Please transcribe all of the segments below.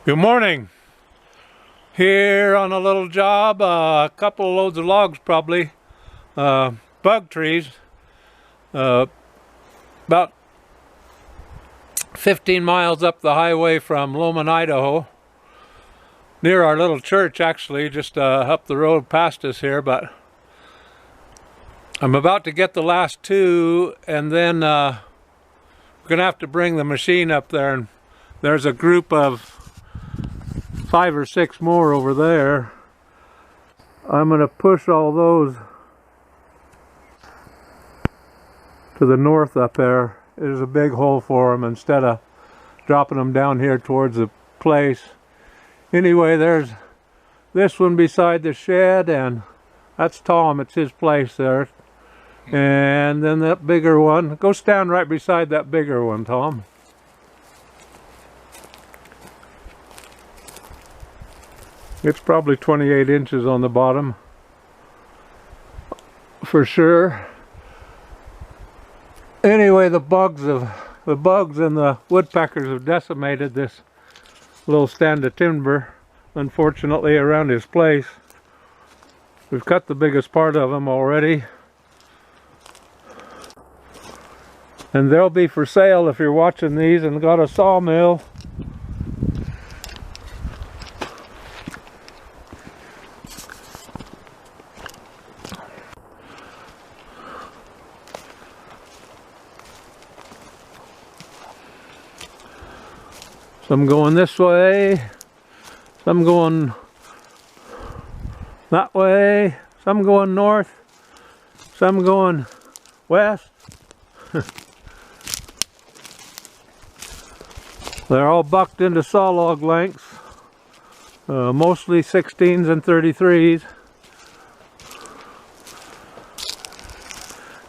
Good morning. Here on a little job, a couple of loads of logs probably, bug trees, about 15 miles up the highway from Lowman, Idaho, near our little church actually, just up the road past us here, but I'm about to get the last two, and then we're gonna have to bring the machine up there, and there's a group of 5 or 6 more over there. I'm going to push all those to the north up there. There's a big hole for them instead of dropping them down here towards the place. Anyway, there's this one beside the shed, and that's Tom. It's his place there. And then that bigger one. Go stand right beside that bigger one, Tom. It's probably 28 inches on the bottom, for sure. Anyway, the bugs and the woodpeckers have decimated this little stand of timber, unfortunately, around his place. We've cut the biggest part of them already, and they'll be for sale if you're watching these and got a sawmill. Some going this way, some going that way, some going north, some going west. They're all bucked into saw log lengths, mostly 16s and 33s.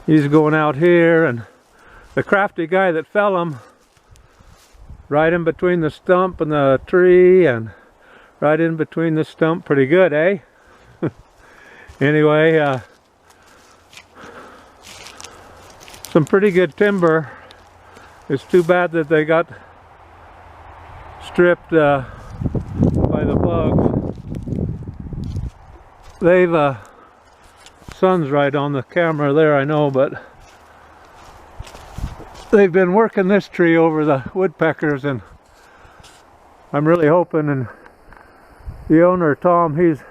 He's going out here, and the crafty guy that fell him, right in between the stump and the tree, and right in between the stump. Pretty good, eh? Anyway, some pretty good timber. It's too bad that they got stripped by the bugs. They've, sun's right on the camera there, I know, but they've been working this tree over the woodpeckers, and I'm really hoping, and the owner, Tom, he's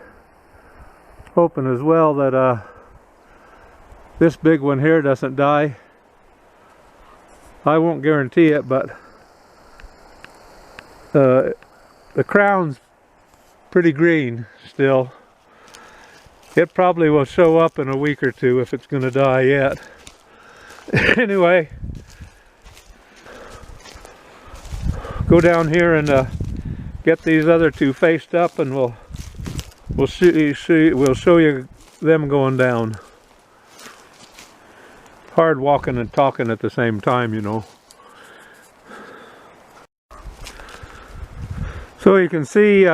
hoping as well that this big one here doesn't die. I won't guarantee it, but the crown's pretty green still. It probably will show up in a week or two if it's going to die yet. Anyway, go down here and get these other two faced up, and we'll show you them going down. Hard walking and talking at the same time, you know. So you can see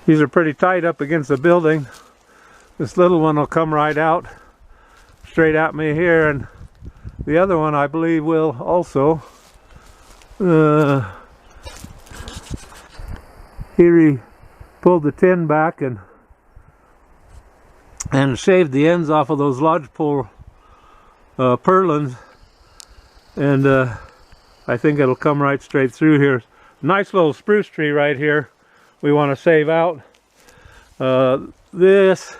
these are pretty tight up against the building. This little one will come right out straight at me here, and the other one, I believe, will also. Here he pulled the tin back and shaved the ends off of those lodgepole purlins, and I think it'll come right straight through here. Nice little spruce tree right here we want to save out. This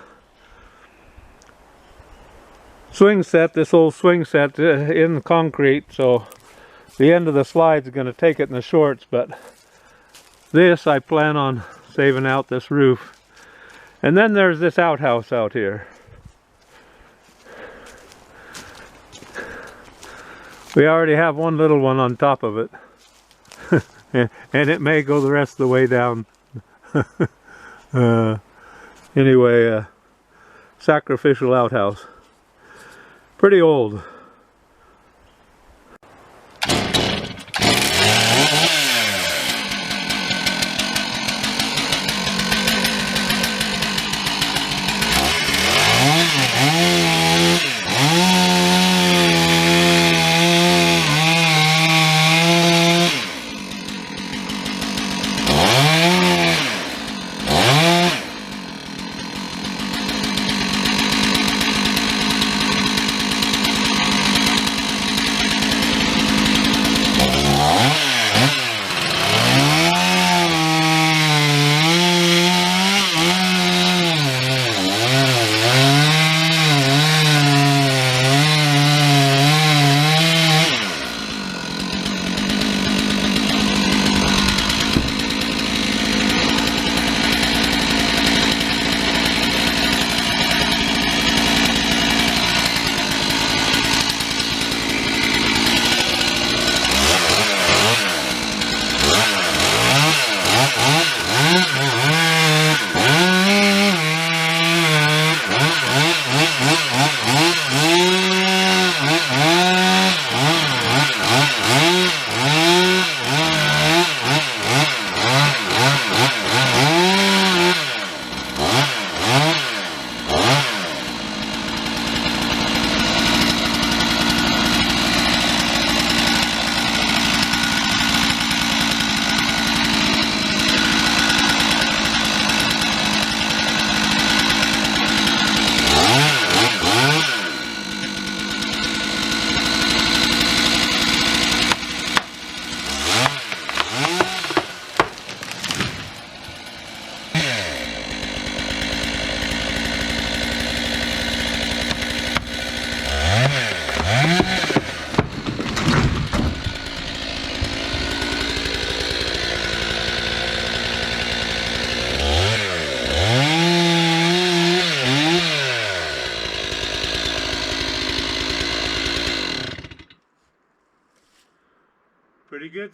swing set, this old swing set in concrete, so the end of the slide's going to take it in the shorts, but this I plan on saving out, this roof. And then there's this outhouse out here. We already have one little one on top of it. And it may go the rest of the way down. Anyway, sacrificial outhouse. Pretty old.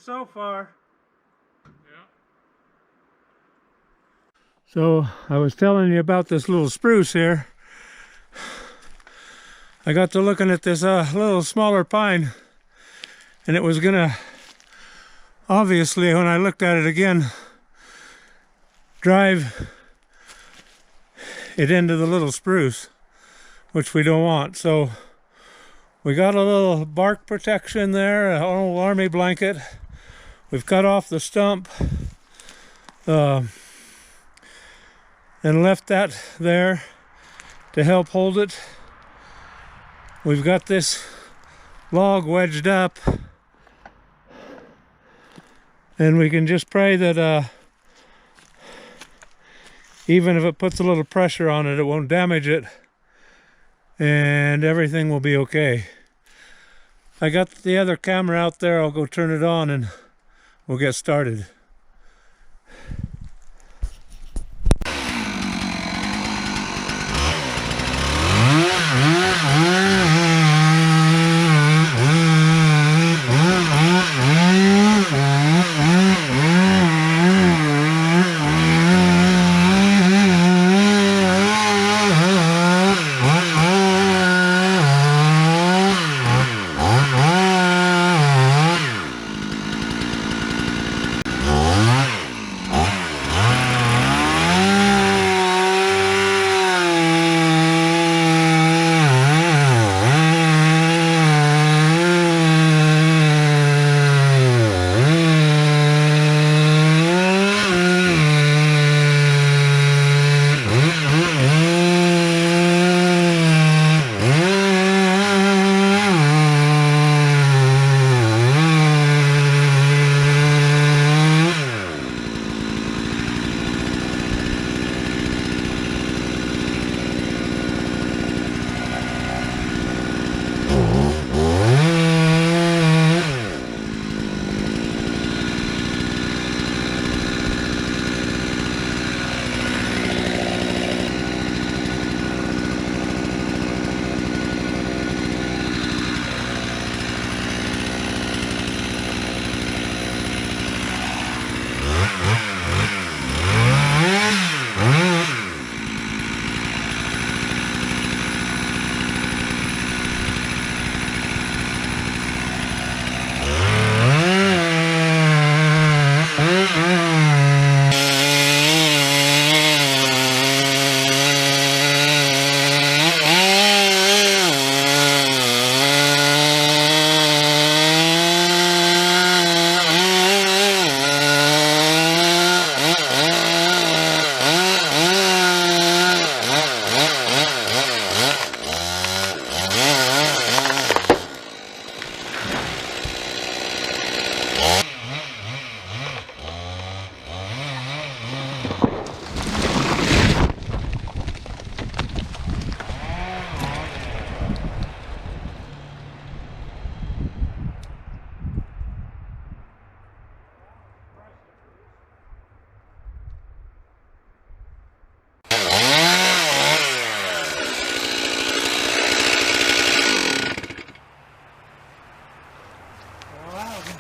so far. Yeah. So I was telling you about this little spruce here. I got to looking at this little smaller pine, and it was gonna, obviously when I looked at it again, drive it into the little spruce, which we don't want. So we got a little bark protection there, an old army blanket. We've cut off the stump and left that there to help hold it. We've got this log wedged up, and we can just pray that even if it puts a little pressure on it, it won't damage it, and everything will be okay. I got the other camera out there. I'll go turn it on and we'll get started.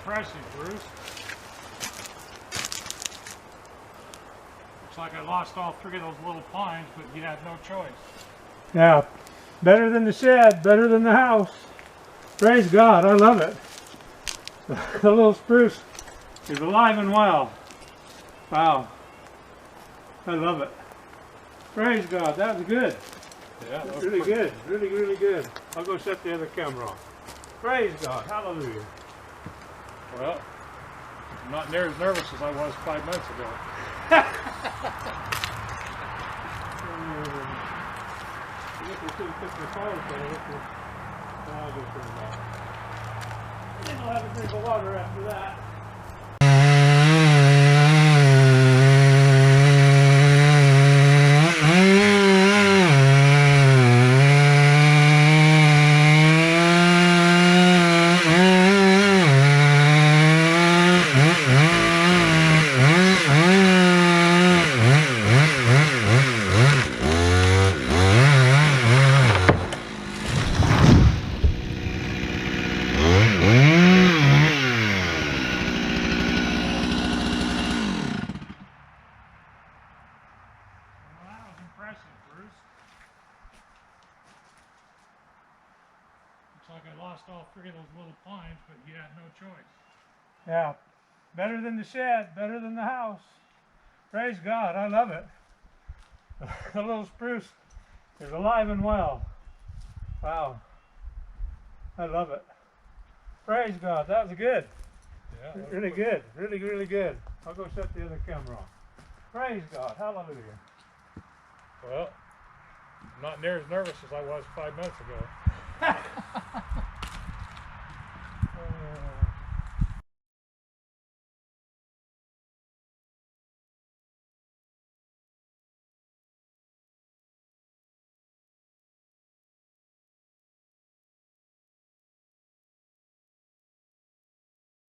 Impressive, Bruce. Looks like I lost all three of those little pines, but you had no choice. Yeah, better than the shed, better than the house. Praise God, I love it. The little spruce is alive and well. Wow, I love it. Praise God, that was good. Yeah, that was really good, really good. I'll go set the other camera on. Praise God, hallelujah. Well, I'm not near as nervous as I was 5 minutes ago. I'll have a drink of water after that. like I lost all 3 of those little pines, but he had no choice. Yeah, better than the shed, better than the house. Praise God, I love it. The little spruce is alive and well. Wow, I love it. Praise God, that was good. Yeah, Really good, really good. I'll go shut the other camera off. Praise God, hallelujah. Well, I'm not near as nervous as I was 5 minutes ago.